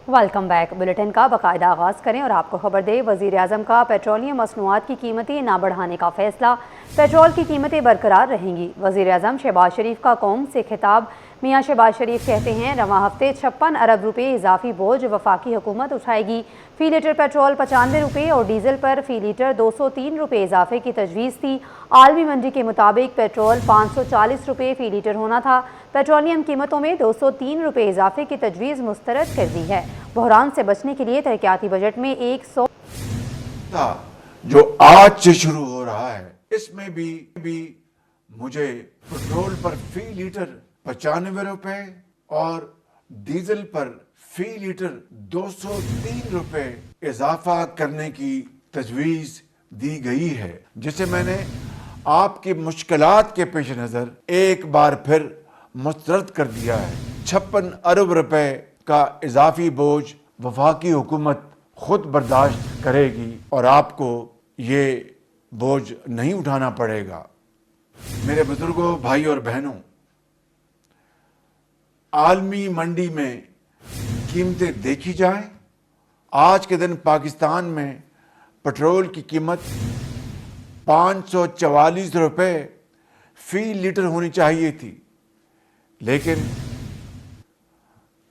Welcome back. Bulletin کا باقاعدہ آغاز کریں اور آپ کو خبر دیں، وزیر اعظم کا پیٹرولیم مصنوعات کی قیمتیں نہ بڑھانے کا فیصلہ، پیٹرول کی قیمتیں برقرار رہیں گی۔ وزیر اعظم شہباز شریف کا قوم سے خطاب۔ میاں شہباز شریف کہتے ہیں رواں ہفتے 56 ارب روپے اضافی بوجھ وفاقی حکومت اٹھائے گی۔ فی لیٹر پیٹرول 95 روپے اور ڈیزل پر فی لیٹر 203 روپے اضافے کی تجویز تھی۔ عالمی منڈی کے مطابق پیٹرول 540 روپے فی لیٹر ہونا تھا۔ پیٹرولیم قیمتوں میں 203 روپے اضافے کی تجویز مسترد کر دی ہے۔ بحران سے بچنے کے لیے ترقیاتی بجٹ میں 100 جو آج سے شروع ہو رہا ہے، اس میں بھی مجھے پیٹرول پر فی لیٹر 95 روپے اور ڈیزل پر فی لیٹر 203 روپے اضافہ کرنے کی تجویز دی گئی ہے، جسے میں نے آپ کی مشکلات کے پیش نظر ایک بار پھر مسترد کر دیا ہے۔ 56 ارب روپے کا اضافی بوجھ وفاقی حکومت خود برداشت کرے گی اور آپ کو یہ بوجھ نہیں اٹھانا پڑے گا۔ میرے بزرگوں، بھائی اور بہنوں، عالمی منڈی میں قیمتیں دیکھی جائیں۔ آج کے دن پاکستان میں پیٹرول کی قیمت 544 روپے فی لیٹر ہونی چاہیے تھی، لیکن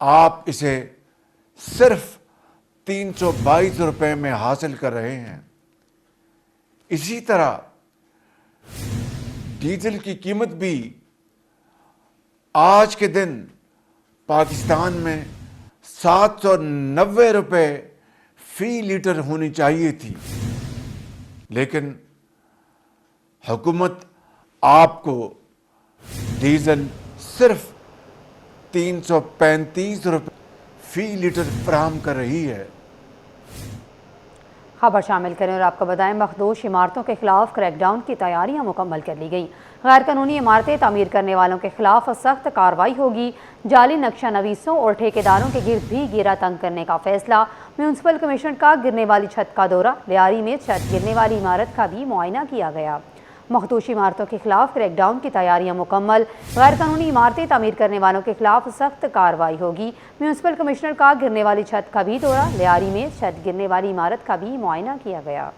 آپ اسے صرف 322 روپے میں حاصل کر رہے ہیں۔ اسی طرح ڈیزل کی قیمت بھی آج کے دن پاکستان میں 790 روپے فی لیٹر ہونی چاہیے تھی، لیکن حکومت آپ کو ڈیزل صرف 335 روپے فی لیٹر فراہم کر رہی ہے۔ خبر شامل کریں اور آپ کو بتائیں، مخدوش عمارتوں کے خلاف کریک ڈاؤن کی تیاریاں مکمل کر لی گئیں۔ غیر قانونی عمارتیں تعمیر کرنے والوں کے خلاف سخت کارروائی ہوگی۔ جعلی نقشہ نویسوں اور ٹھیکیداروں کے گرد بھی گھیرا تنگ کرنے کا فیصلہ۔ میونسپل کمیشنر کا گرنے والی چھت کا دورہ۔ لیاری میں چھت گرنے والی عمارت کا بھی معائنہ کیا گیا۔ مخدوش عمارتوں کے خلاف کریک ڈاؤن کی تیاریاں مکمل۔ غیر قانونی عمارتیں تعمیر کرنے والوں کے خلاف سخت کارروائی ہوگی۔ میونسپل کمشنر کا گرنے والی چھت کا بھی دورہ۔ لیاری میں چھت گرنے والی عمارت کا بھی معائنہ کیا گیا۔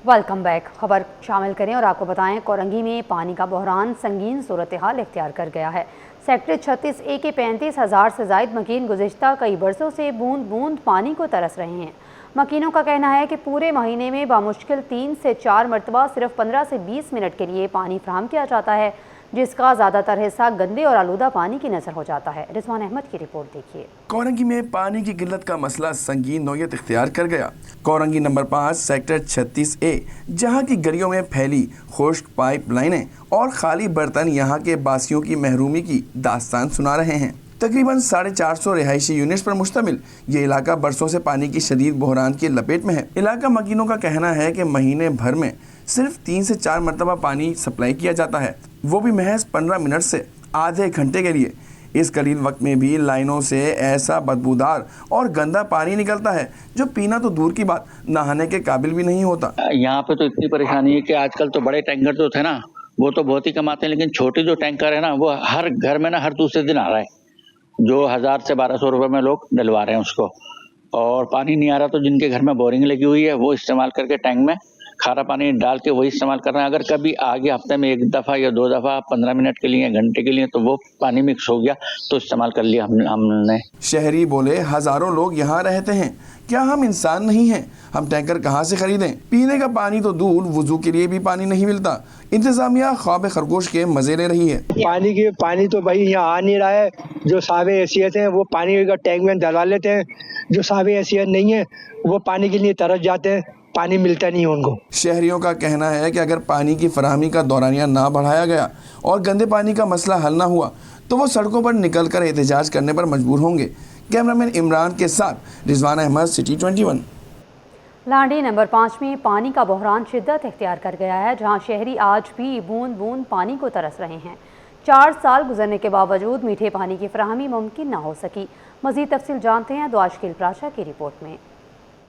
Welcome back. خبر شامل کریں اور آپ کو بتائیں، کورنگی میں پانی کا بحران سنگین صورتحال اختیار کر گیا ہے۔ سیکٹر 36A کے 35,000 سے زائد مکین گزشتہ کئی برسوں سے بوند بوند پانی کو ترس رہے ہیں۔ مکینوں کا کہنا ہے کہ پورے مہینے میں بامشکل 3 سے 4 مرتبہ صرف 15 سے 20 منٹ کے لیے پانی فراہم کیا جاتا ہے، جس کا زیادہ تر حصہ گندے اور آلودہ پانی کی نظر ہو جاتا ہے۔ رضوان احمد کی رپورٹ دیکھیے۔ کورنگی میں پانی کی قلت کا مسئلہ سنگین نوعیت اختیار کر گیا۔ کورنگی نمبر 5 سیکٹر 36A، جہاں کی گلیوں میں پھیلی خشک پائپ لائنیں اور خالی برتن یہاں کے باسیوں کی محرومی کی داستان سنا رہے ہیں۔ تقریباً 450 رہائشی یونٹس پر مشتمل یہ علاقہ برسوں سے پانی کی شدید بحران کی لپیٹ میں ہے۔ علاقہ مکینوں کا کہنا ہے کہ مہینے بھر میں صرف 3 سے 4 مرتبہ پانی سپلائی کیا جاتا ہے، وہ بھی محض 15 منٹ سے آدھے گھنٹے کے لیے۔ اس قلیل وقت میں بھی لائنوں سے ایسا بدبودار اور گندا پانی نکلتا ہے جو پینا تو دور کی بات، نہانے کے قابل بھی نہیں ہوتا۔ یہاں پہ تو اتنی پریشانی ہے کہ آج کل تو بڑے ٹینکر جو تھے نا وہ تو بہت ہی کماتے ہیں، لیکن چھوٹے جو ٹینکر ہے نا وہ ہر گھر میں نا ہر دوسرے دن آ رہا ہے، جو 1000 سے 1200 روپے میں لوگ ڈلوا رہے ہیں اس کو، اور پانی نہیں آ رہا تو جن کے گھر میں بورنگ لگی ہوئی ہے وہ استعمال کر کے ٹینک میں کھارا پانی ڈال کے وہی استعمال کر رہے ہیں۔ اگر کبھی آگے ہفتے میں 1 دفعہ یا 2 دفعہ 15 منٹ کے لیے گھنٹے کے لیے تو وہ پانی مکس ہو گیا تو استعمال کر لیا ہم نے۔ شہری بولے ہزاروں لوگ یہاں رہتے ہیں، کیا ہم انسان نہیں ہیں؟ ہم ٹینکر کہاں سے خریدیں؟ پینے کا پانی تو دور، وضو کے لیے بھی پانی نہیں ملتا۔ انتظامیہ خواب خرگوش کے مزے لے رہی ہے۔ پانی تو بھائی یہاں آ نہیں رہا ہے۔ جو صاحب حیثیت ہیں وہ پانی کا ٹینک میں ڈلوا لیتے ہیں، جو صاحب حیثیت نہیں ہے وہ پانی کے لیے ترس جاتے ہیں، پانی ملتا نہیں ان کو۔ شہریوں کا کہنا ہے کہ اگر پانی کی فراہمی کا دورانیہ نہ بڑھایا گیا اور گندے پانی کا مسئلہ حل نہ ہوا تو وہ سڑکوں پر نکل کر احتجاج کرنے پر مجبور ہوں گے۔ کیمرامین عمران کے ساتھ رضوان احمد، سٹی 21۔ لانڈی نمبر 5 میں پانی کا بحران شدت اختیار کر گیا ہے، جہاں شہری آج بھی بوند بوند پانی کو ترس رہے ہیں۔ 4 سال گزرنے کے باوجود میٹھے پانی کی فراہمی ممکن نہ ہو سکی۔ مزید تفصیل جانتے ہیں دواشکیل پراشا کی رپورٹ میں۔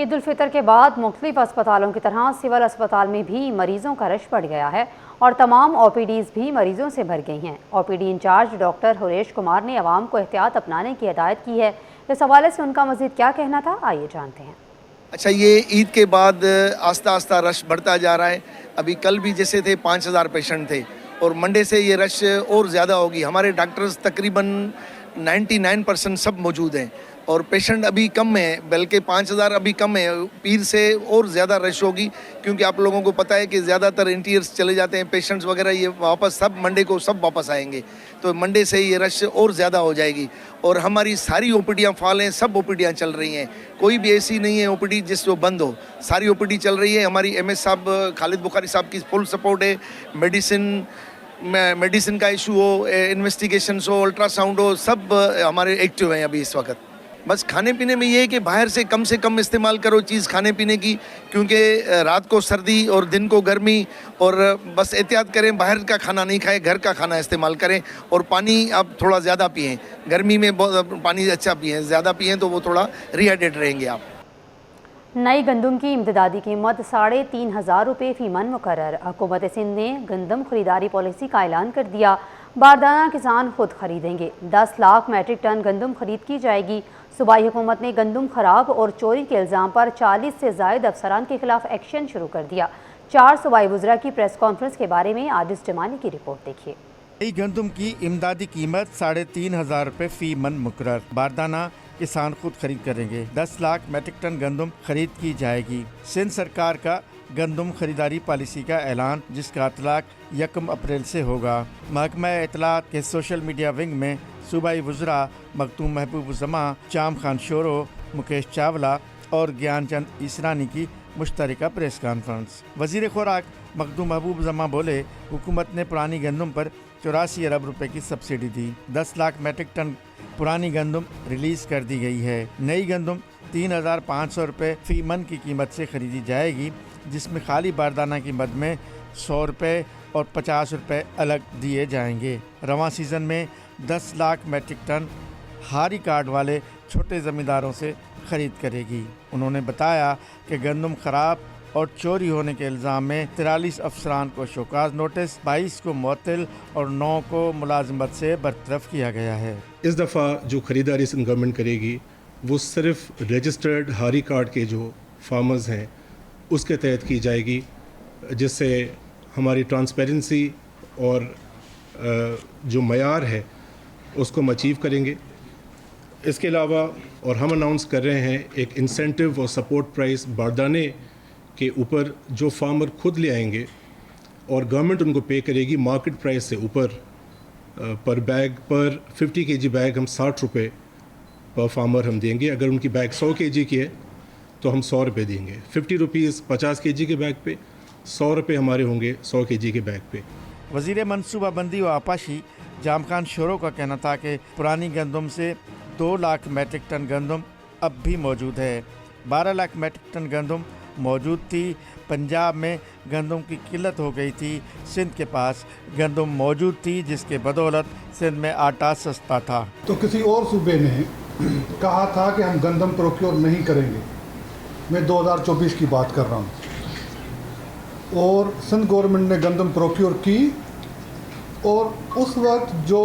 عید الفطر کے بعد مختلف اسپتالوں کی طرح سول اسپتال میں بھی مریضوں کا رش بڑھ گیا ہے اور تمام او پی ڈیز بھی مریضوں سے بھر گئی ہیں۔ O P D incharge doctor Harish Kumar نے عوام کو احتیاط اپنانے کی ہدایت کی ہے۔ اس حوالے سے ان کا مزید کیا کہنا تھا، آئیے جانتے ہیں۔ اچھا، یہ عید کے بعد آہستہ آہستہ رش بڑھتا جا رہا ہے۔ ابھی کل بھی جیسے تھے 5000 پیشنٹ تھے اور منڈے سے یہ رش اور زیادہ ہوگی۔ ہمارے ڈاکٹرز تقریباً 99% سب موجود ہیں اور پیشنٹ ابھی کم ہیں، بلکہ 5000 ابھی کم ہیں۔ پیر سے اور زیادہ رش ہوگی کیونکہ آپ لوگوں کو پتہ ہے کہ زیادہ تر انٹیریئرس چلے جاتے ہیں پیشنٹس وغیرہ، یہ واپس سب منڈے کو سب واپس آئیں گے، تو منڈے سے یہ رش اور زیادہ ہو جائے گی۔ اور ہماری ساری او پی ڈیاں فعال ہیں، سب او پی ڈیاں چل رہی ہیں، کوئی بھی ایسی نہیں ہے او پی ڈی جس کو بند ہو، ساری او پی ڈی چل رہی ہے۔ ہماری ایم ایس صاحب خالد بخاری صاحب کی فل سپورٹ ہے۔ میڈیسن کا ایشو ہو، انویسٹیگیشنس ہو، الٹرا ساؤنڈ ہو، سب ہمارے ایکٹیو ہیں ابھی اس وقت۔ بس کھانے پینے میں یہ ہے کہ باہر سے کم استعمال کرو چیز کھانے پینے کی، کیونکہ رات کو سردی اور دن کو گرمی، اور بس احتیاط کریں، باہر کا کھانا نہیں کھائیں، گھر کا کھانا استعمال کریں، اور پانی آپ تھوڑا زیادہ پئیں، گرمی میں پانی اچھا پئیں، زیادہ پئیں تو وہ تھوڑا ری ہائیڈریٹ رہیں گے آپ۔ نئی گندم کی امدادی قیمت 3500 روپے فی من مقرر۔ حکومت سندھ نے گندم خریداری پالیسی کا اعلان کر دیا۔ باردانہ کسان خود خریدیں گے۔ 10 لاکھ میٹرک ٹن گندم خرید کی جائے گی۔ صوبائی حکومت نے گندم خراب اور چوری کے الزام پر 40 سے زائد افسران کے خلاف ایکشن شروع کر دیا۔ 4 صوبائی وزراء کی پریس کانفرنس کے بارے میں عادل جمالی کی رپورٹ دیکھیے۔ نئی گندم کی امدادی قیمت 3500 روپے فی من مقرر۔ باردانہ کسان خود خرید کریں گے۔ 10 لاکھ میٹرک ٹن گندم خرید کی جائے گی۔ سندھ سرکار کا گندم خریداری پالیسی کا اعلان، جس کا اطلاق 1 اپریل سے ہوگا۔ محکمہ اطلاعات کے سوشل میڈیا ونگ میں صوبائی وزراء مختوم محبوب الزماں، چام خان شورو، مکیش چاولہ اور گیان چند ایسرانی کی مشترکہ پریس کانفرنس۔ وزیر خوراک مختوم محبوب الزماں بولے، حکومت نے پرانی گندم پر 84 ارب روپے کی سبسڈی دی۔ 10 لاکھ میٹرک ٹن پرانی گندم ریلیز کر دی گئی ہے۔ نئی گندم 3500 روپے فی من کی قیمت سے خریدی جائے گی، جس میں خالی باردانہ کی مد میں 100 روپے اور 50 روپے الگ دیے جائیں گے۔ رواں سیزن میں 10 لاکھ میٹرک ٹن ہاری کارڈ والے چھوٹے زمینداروں سے خرید کرے گی۔ انہوں نے بتایا کہ گندم خراب اور چوری ہونے کے الزام میں 43 افسران کو شوکاز نوٹس، 22 کو معطل اور 9 کو ملازمت سے برطرف کیا گیا ہے۔ اس دفعہ جو خریداری سندھ گورنمنٹ کرے گی وہ صرف رجسٹرڈ ہاری کارڈ کے جو فارمرز ہیں اس کے تحت کی جائے گی، جس سے ہماری ٹرانسپیرنسی اور جو معیار ہے اس کو ہم اچیو کریں گے۔ اس کے علاوہ اور ہم اناؤنس کر رہے ہیں ایک انسینٹیو اور سپورٹ پرائس باردانے کے اوپر جو فارمر خود لے آئیں گے اور گورنمنٹ ان کو پے کرے گی مارکیٹ پرائس سے اوپر۔ پر بیگ پر 50 kg بیگ ہم 60 روپے پر فارمر ہم دیں گے۔ اگر ان کی بیگ 100 kg کی ہے تو ہم 100 روپے دیں گے۔ 50 روپیز 50 kg کے بیگ پہ، 100 روپے ہمارے ہوں گے 100 kg کے بیگ پہ۔ وزیر منصوبہ بندی و آپاشی جام خان شورو کا کہنا تھا کہ پرانی گندم سے 2 لاکھ میٹرک ٹن گندم اب بھی موجود ہے۔ 12 لاکھ میٹرک ٹن گندم موجود تھی۔ پنجاب میں گندم کی قلت ہو گئی تھی، سندھ کے پاس گندم موجود تھی، جس کے بدولت سندھ میں آٹا سستا تھا۔ تو کسی اور صوبے نے کہا تھا کہ ہم گندم پروکیور نہیں کریں گے، میں 2024 کی بات کر رہا ہوں، اور سندھ گورنمنٹ نے گندم پروکیور کی، اور اس وقت جو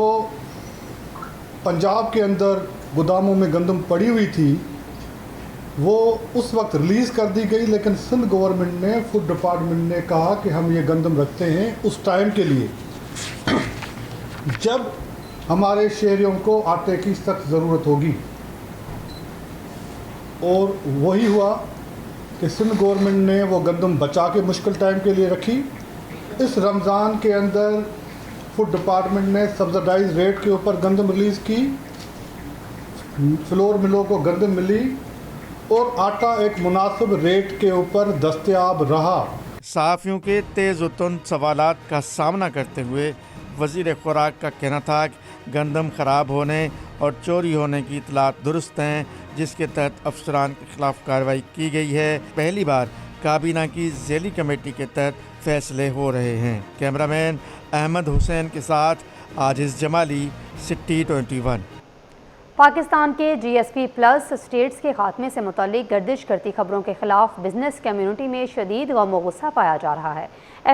پنجاب کے اندر گوداموں میں گندم پڑی ہوئی تھی وہ اس وقت ریلیز کر دی گئی، لیکن سندھ گورنمنٹ نے، فوڈ ڈپارٹمنٹ نے کہا کہ ہم یہ گندم رکھتے ہیں اس ٹائم کے لیے جب ہمارے شہریوں کو آٹے کی سخت ضرورت ہوگی، اور وہی ہوا کہ سندھ گورنمنٹ نے وہ گندم بچا کے مشکل ٹائم کے لیے رکھی۔ اس رمضان کے اندر فوڈ ڈپارٹمنٹ نے سبسڈائز ریٹ کے اوپر گندم ریلیز کی، فلور ملوں کو گندم ملی، اور آٹا ایک مناسب ریٹ کے اوپر دستیاب رہا۔ صحافیوں کے تیز و تند سوالات کا سامنا کرتے ہوئے وزیر خوراک کا کہنا تھا کہ گندم خراب ہونے اور چوری ہونے کی اطلاعات درست ہیں، جس کے تحت افسران کے خلاف کارروائی کی گئی ہے۔ پہلی بار کابینہ کی ذیلی کمیٹی کے تحت فیصلے ہو رہے ہیں۔ کیمرہ مین احمد حسین کے ساتھ عاجز جمالی، سٹی 21۔ پاکستان کے GSP پلس اسٹیٹس کے خاتمے سے متعلق گردش کرتی خبروں کے خلاف بزنس کمیونٹی میں شدید غم و غصہ پایا جا رہا ہے۔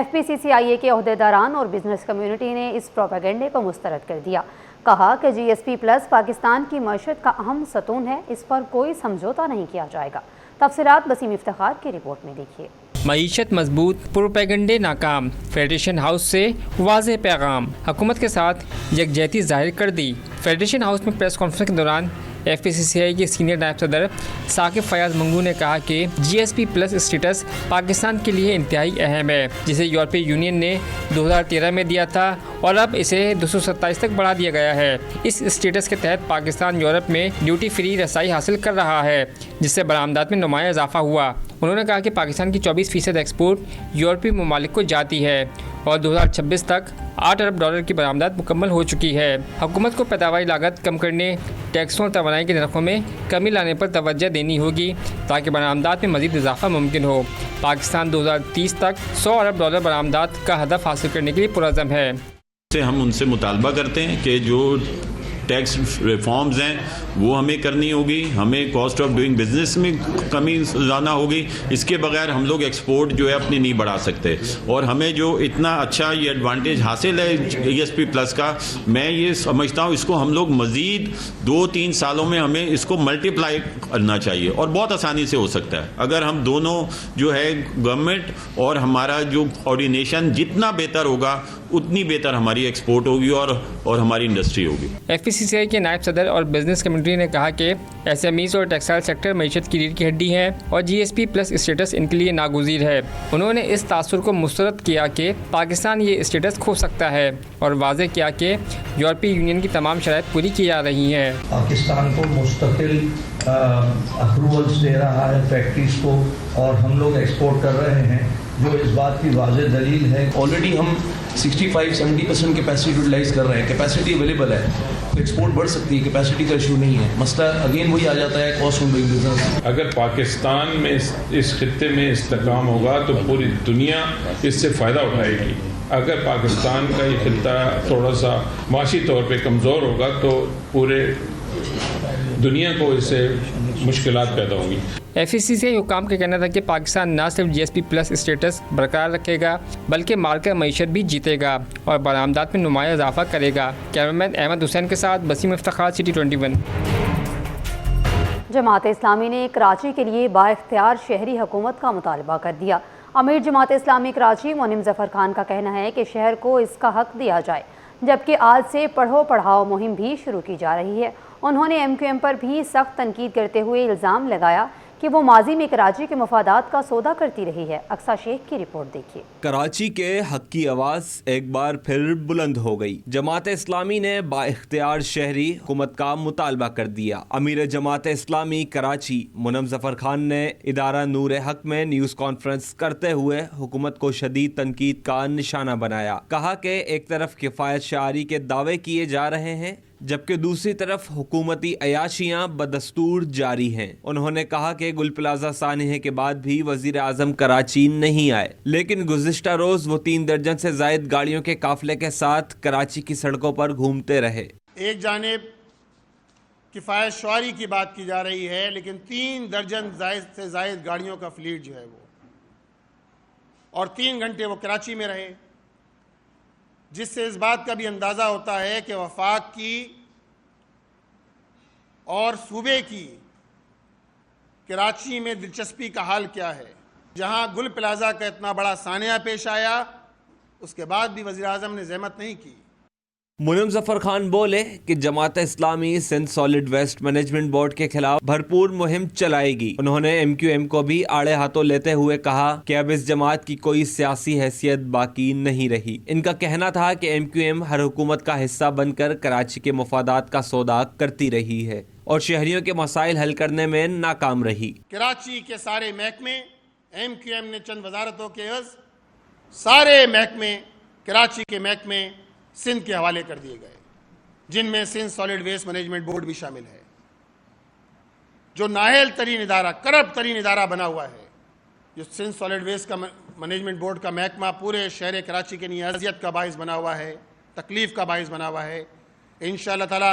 FPCCIA کے عہدیداران اور بزنس کمیونٹی نے اس پروپیگنڈے کو مسترد کر دیا۔ کہا کہ GSP پلس پاکستان کی معیشت کا اہم ستون ہے، اس پر کوئی سمجھوتا نہیں کیا جائے گا۔ تفصیلات وسیم افتخار کی رپورٹ میں دیکھیے۔ معیشت مضبوط، پروپیگنڈے ناکام، فیڈریشن ہاؤس سے واضح پیغام، حکومت کے ساتھ یکجہتی ظاہر کر دی۔ فیڈریشن ہاؤس میں پریس کانفرنس کے دوران FPCCI کے سینئر نائب صدر ثاقب فیاض منگو نے کہا کہ GSP پلس اسٹیٹس پاکستان کے لیے انتہائی اہم ہے، جسے یورپی یونین نے 2013 میں دیا تھا اور اب اسے 227 تک بڑھا دیا گیا ہے۔ اس اسٹیٹس کے تحت پاکستان یورپ میں ڈیوٹی فری رسائی حاصل کر رہا ہے، جس سے برآمدات میں نمایاں اضافہ ہوا۔ انہوں نے کہا کہ پاکستان کی 24% ایکسپورٹ یورپی ممالک کو جاتی ہے اور 2026 تک $8 ارب کی برآمدات مکمل ہو چکی ہے۔ حکومت کو پیداواری لاگت کم کرنے، ٹیکسوں اور توانائی کے نرخوں میں کمی لانے پر توجہ دینی ہوگی تاکہ برآمدات میں مزید اضافہ ممکن ہو۔ پاکستان 2030 تک $100 ارب برآمدات کا ہدف حاصل کرنے کے لیے پرعزم ہے۔ ہم ان سے مطالبہ کرتے ہیں کہ جو ٹیکس ریفارمز ہیں وہ ہمیں کرنی ہوگی، ہمیں کاسٹ آف ڈوئنگ بزنس میں کمی لانا ہوگی۔ اس کے بغیر ہم لوگ ایکسپورٹ جو ہے اپنی نہیں بڑھا سکتے، اور ہمیں جو اتنا اچھا یہ ایڈوانٹیج حاصل ہے GSP پلس کا، میں یہ سمجھتا ہوں اس کو ہم لوگ مزید 2-3 سالوں میں ہمیں اس کو ملٹیپلائی کرنا چاہیے، اور بہت آسانی سے ہو سکتا ہے اگر ہم دونوں جو ہے گورنمنٹ اور ہمارا جو کوآرڈینیشن جتنا بہتر ہوگا اتنی بہتر ہماری ایکسپورٹ ہوگی اور ہماری انڈسٹری ہوگی۔ FPCCI کے نائب صدر اور بزنس کمیونٹی نے کہا کہ SMEs اور ٹیکسٹائل سیکٹر معیشت کی ریڑھ کی ہڈی ہے اور GSP پلس اسٹیٹس ان کے لیے ناگزیر ہے۔ انہوں نے اس تاثر کو مسترد کیا کہ پاکستان یہ اسٹیٹس کھو سکتا ہے اور واضح کیا کہ یورپی یونین کی تمام شرائط پوری کی جا رہی ہیں۔ پاکستان کو مستقل اپروولز دے رہا ہے فیکٹریز کو، اور ہم لوگ ایکسپورٹ کر رہے ہیں، جو اس بات کی واضح دلیل ہے۔ آلریڈی ہم 65-70% کیپیسٹی یوٹیلائز کر رہے ہیں، کیپیسٹی اویلیبل ہے، ایکسپورٹ بڑھ سکتی ہے، کیپیسٹی کا ایشو نہیں ہے۔ مسئلہ اگین وہی آ جاتا ہے کاسٹ آف ڈوئنگ بزنس۔ اگر پاکستان میں اس خطے میں استحکام ہوگا تو پوری دنیا اس سے فائدہ اٹھائے گی۔ اگر پاکستان کا یہ خطہ تھوڑا سا معاشی طور پہ کمزور ہوگا تو پورے دنیا کو اس سے مشکلات پیدا ہوں گی۔ FPCCI حکام کا کہنا تھا کہ پاکستان نہ صرف GSP پلس اسٹیٹس برقرار رکھے گا بلکہ مارکہ معیشت بھی جیتے گا اور برآمدات میں نمایاں اضافہ کرے گا۔ کیمرمین احمد حسین کے ساتھ وسیم افتخار، سٹی 21۔ جماعت اسلامی نے کراچی کے لیے با اختیار شہری حکومت کا مطالبہ کر دیا۔ امیر جماعت اسلامی کراچی مونم ظفر خان کا کہنا ہے کہ شہر کو اس کا حق دیا جائے، جبکہ آج سے پڑھو پڑھاؤ مہم بھی شروع کی جا رہی ہے۔ انہوں نے MQM پر بھی سخت تنقید کرتے ہوئے الزام لگایا کہ وہ ماضی میں کراچی کے مفادات کا سودا کرتی رہی ہے۔ اقصیٰ شیخ کی رپورٹ دیکھیے۔ کراچی کے حق کی آواز ایک بار پھر بلند ہو گئی۔ جماعت اسلامی نے با اختیار شہری حکومت کا مطالبہ کر دیا۔ امیر جماعت اسلامی کراچی مونم ظفر خان نے ادارہ نور حق میں نیوز کانفرنس کرتے ہوئے حکومت کو شدید تنقید کا نشانہ بنایا۔ کہا کہ ایک طرف کفایت شعاری کے دعوے کیے جا رہے ہیں جبکہ دوسری طرف حکومتی عیاشیاں بدستور جاری ہیں۔ انہوں نے کہا کہ گل پلازہ سانحے کے بعد بھی وزیر اعظم کراچی نہیں آئے، لیکن گزشتہ روز وہ 3 درجن سے زائد گاڑیوں کے قافلے کے ساتھ کراچی کی سڑکوں پر گھومتے رہے۔ ایک جانب کفایت شعاری کی بات کی جا رہی ہے، لیکن 3 درجن سے زائد گاڑیوں کا فلیٹ جو ہے وہ، اور 3 گھنٹے وہ کراچی میں رہے، جس سے اس بات کا بھی اندازہ ہوتا ہے کہ وفاق کی اور صوبے کی کراچی میں دلچسپی کا حال کیا ہے۔ جہاں گل پلازہ کا اتنا بڑا سانحہ پیش آیا، اس کے بعد بھی وزیر اعظم نے زحمت نہیں کی۔ مونم ظفر خان بولے کہ Jamaat Islami Sindh solid waste management board کے خلاف بھرپور مہم چلائے گی۔ انہوں نے MQM کو بھی آڑے ہاتھوں لیتے ہوئے کہا کہ اب اس جماعت کی کوئی سیاسی حیثیت باقی نہیں رہی۔ ان کا کہنا تھا کہ MQM ہر حکومت کا حصہ بن کر کراچی کے مفادات کا سودا کرتی رہی ہے اور شہریوں کے مسائل حل کرنے میں ناکام رہی۔ کراچی کے سارے محکمے MQM نے چند وزارتوں کے عوض سارے محکمے کراچی کے محکمے سندھ کے حوالے کر دیے گئے، جن میں Sindh solid waste management board بھی شامل ہے، جو نااہل ترین ادارہ، کرپٹ ترین ادارہ بنا ہوا ہے۔ جو سندھ سالڈ ویسٹ کا مینجمنٹ بورڈ کا محکمہ پورے شہر کراچی کے لیے اذیت کا باعث بنا ہوا ہے، تکلیف کا باعث بنا ہوا ہے۔ انشاءاللہ تعالی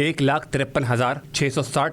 1,53,660